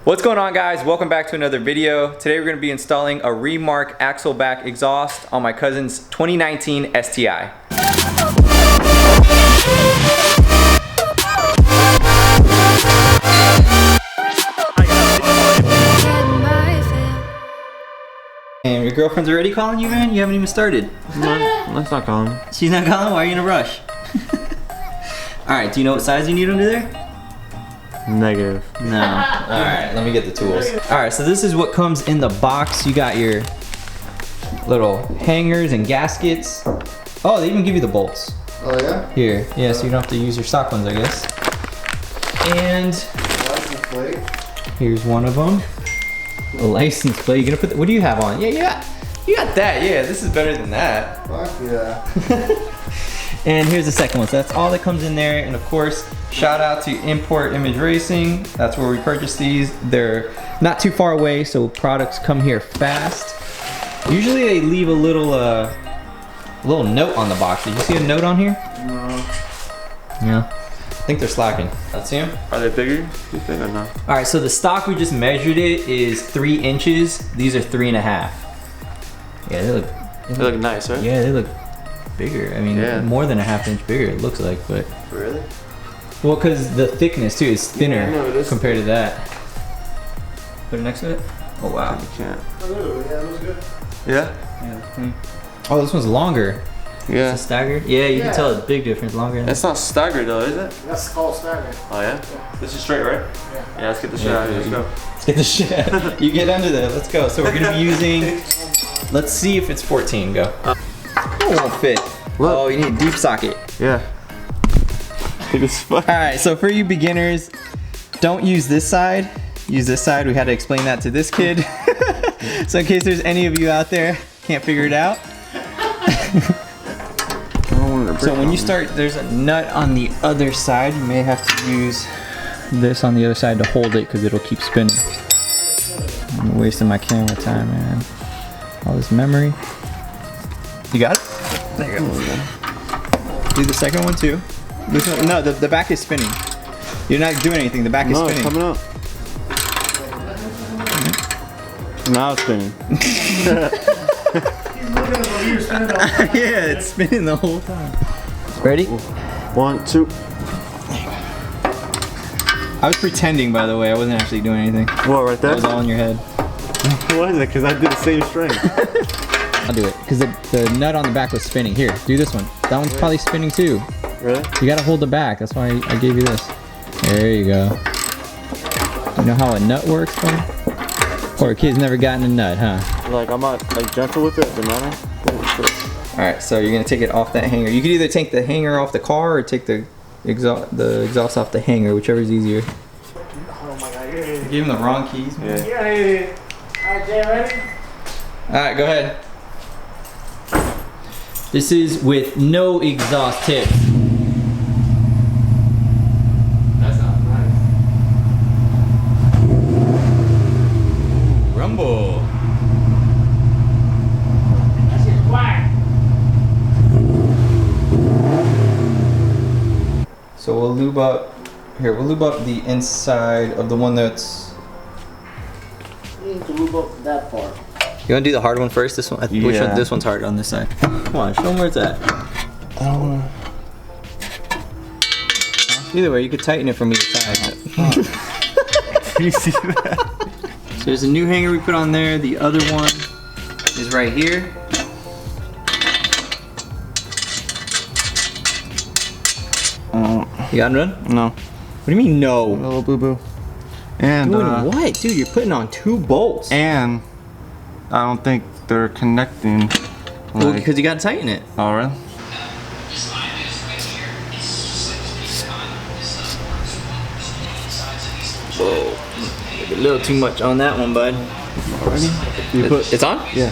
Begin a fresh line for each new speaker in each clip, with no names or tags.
What's going on, guys? Welcome back to another video. Today we're going to be installing a Remark axle back exhaust on my cousin's 2019 STI. And your girlfriend's already calling you, man? You haven't even started.
No, let's not call him.
She's not calling? Why are you in a rush? Alright, do you know what size you need under there?
Negative.
No. Alright, let me get the tools. Alright, so this is what comes in the box. You got your little hangers and gaskets. Oh, they even give you the bolts.
Oh yeah?
Here. Yeah, so you don't have to use your stock ones, I guess. And
License plate.
here's one of them. A license plate. You gonna put what do you have on? Yeah, you got that. Yeah, this is better than that.
Fuck yeah.
And here's the second one. So that's all that comes in there. And of course, shout out to Importimageracing. That's where we purchase these. They're not too far away, so products come here fast. Usually they leave a little note on the box. Did you see a note on here?
No.
Yeah. I think they're slacking. Let's see them.
Are they bigger? You think or no?
All right, so the stock we just measured it is 3 inches. These are 3.5. Yeah, they
look nice, right?
Yeah, they look bigger. I mean,
yeah.
More than a ½ inch bigger, it looks like, but.
Really?
Well, because the thickness too is thinner compared to that. Put it next to it. Oh wow.
You can't.
Oh, yeah, it looks good.
Yeah?
Oh, this one's longer.
Yeah.
It's staggered. Yeah, you can tell it's a big difference. Longer. Than
It's not staggered though, is it?
That's called staggered.
Oh yeah? This is straight, right?
Yeah.
Yeah, let's get the shit out of here. Let's go.
Let's get the shit. You get under there. Let's go. So we're gonna be using. Let's see if it's 14. Go. It won't fit.
Look.
Oh, you need a deep socket.
Yeah.
All right, so for you beginners, don't use this side. Use this side. We had to explain that to this kid. So in case there's any of you out there can't figure it out. So when you start, there's a nut on the other side. You may have to use this on the other side to hold it because it'll keep spinning. I'm wasting my camera time, man. All this memory. You got it? There you go. Do the second one too. This one, no, the back is spinning. You're not doing anything. The back is spinning.
It's coming up. Now it's spinning.
Yeah, it's spinning the whole time. Ready?
1, 2.
I was pretending, by the way. I wasn't actually doing anything.
What, right there?
That was all in your head.
What is it? Because I did the same strength.
I'll do it, because the nut on the back was spinning. Here, do this one. That one's probably spinning too.
Really?
You gotta hold the back. That's why I gave you this. There you go. You know how a nut works, buddy? Poor kid's never gotten a nut, huh?
Like, I'm not like gentle with it. Does it matter?
Alright, so you're gonna take it off that hanger. You could either take the hanger off the car or take the exhaust off the hanger, whichever is easier.
Oh my god, yeah.
Give him the wrong keys, man.
Yeah. Alright, Jay, ready?
Alright, go ahead. This is with no exhaust tips. That's not nice. Rumble.
That shit's whack.
So we'll lube up, here, we'll lube up the inside of the one that's...
You need to lube up that part.
You wanna do the hard one first? This one? Which
Yeah.
one? This one's hard on this side. Come on, show them where it's at.
I don't wanna.
Either way, you could tighten it from either side.
You see that?
So there's a new hanger we put on there. The other one is right here. You got it done?
No.
What do you mean no?
A little boo boo. And
Doing what? Dude, you're putting on 2 bolts.
and I don't think they're connecting.
Well,
Like,
because you gotta tighten it.
oh really?
Whoa. A little too much on that one, bud.
Already? You put?
It's on?
Yeah.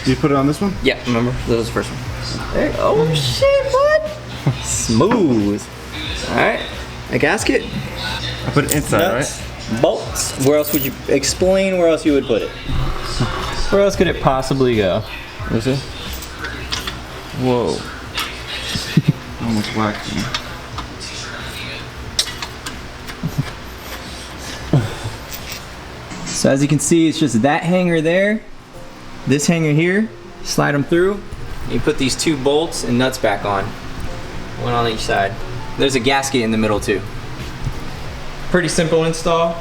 You put it on this one?
Yeah, remember? That was the first one. There. Oh shit, bud. Smooth. Alright. A gasket?
I put it inside,
Nuts.
right?
Bolts. Where else would you explain where else you would put it? Where else could it possibly go?
Is it? Whoa. Almost wacky.
So as you can see, it's just that hanger there, this hanger here, slide them through. You put these 2 bolts and nuts back on, one on each side. There's a gasket in the middle too. Pretty simple install.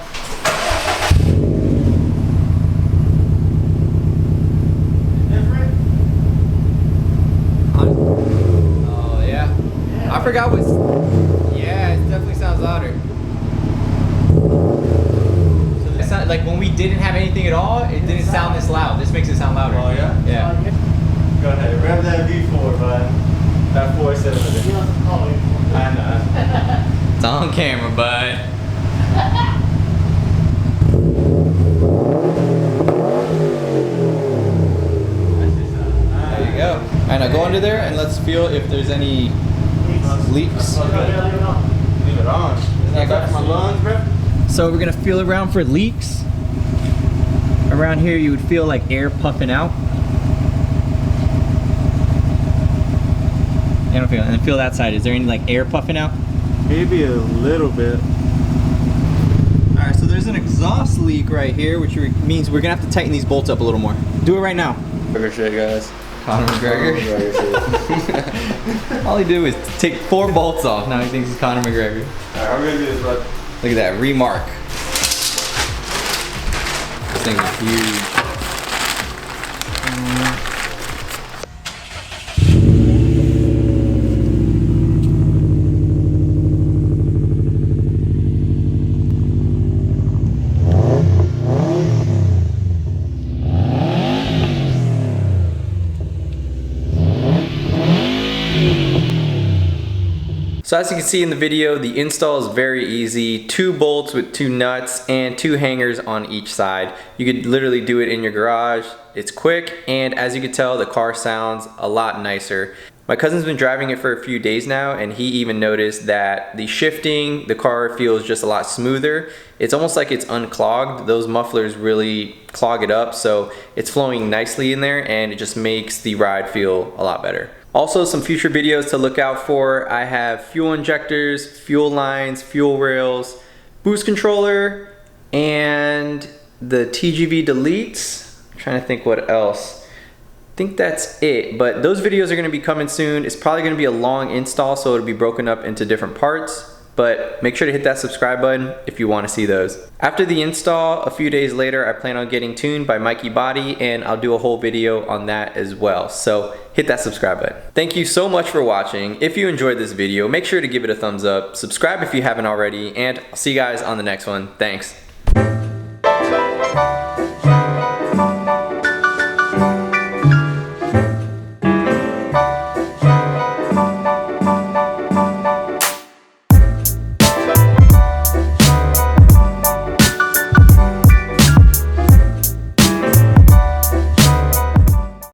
Oh yeah. I forgot what's, yeah, it definitely sounds louder. It's not like when we didn't have anything at all, it didn't sound this loud. This makes it sound louder.
Oh yeah?
Yeah.
Go ahead, rev that V4, bud. That 4.7. I know.
It's on camera, bud. There you go. Alright, now go under there and let's feel if there's any leaks.
Leave it on. Isn't that bad for my lungs, bro?
So we're gonna feel around for leaks. Around here you would feel like air puffing out. I don't feel it. And then feel that side. Is there any like air puffing out?
Maybe a little bit.
Alright, so there's an exhaust leak right here, which means we're gonna have to tighten these bolts up a little more. Do it right now.
Burger shit, guys.
Conor McGregor. All he did was take 4 bolts off. Now he thinks he's Conor McGregor.
Alright, I'm gonna do this, bud.
Look at that, Remark. This thing is huge. So as you can see in the video, the install is very easy. 2 bolts with 2 nuts and 2 hangers on each side. You could literally do it in your garage. It's quick, and as you can tell, the car sounds a lot nicer. My cousin's been driving it for a few days now, and he even noticed that the shifting, the car feels just a lot smoother. It's almost like it's unclogged. Those mufflers really clog it up, so it's flowing nicely in there, and it just makes the ride feel a lot better. Also, some future videos to look out for. I have fuel injectors, fuel lines, fuel rails, boost controller, and the TGV deletes. I'm trying to think what else. I think that's it, but those videos are gonna be coming soon. It's probably gonna be a long install, so it'll be broken up into different parts, but make sure to hit that subscribe button if you wanna see those. After the install, a few days later, I plan on getting tuned by Mikey Body, and I'll do a whole video on that as well. So hit that subscribe button. Thank you so much for watching. If you enjoyed this video, make sure to give it a thumbs up, subscribe if you haven't already, and I'll see you guys on the next one. Thanks.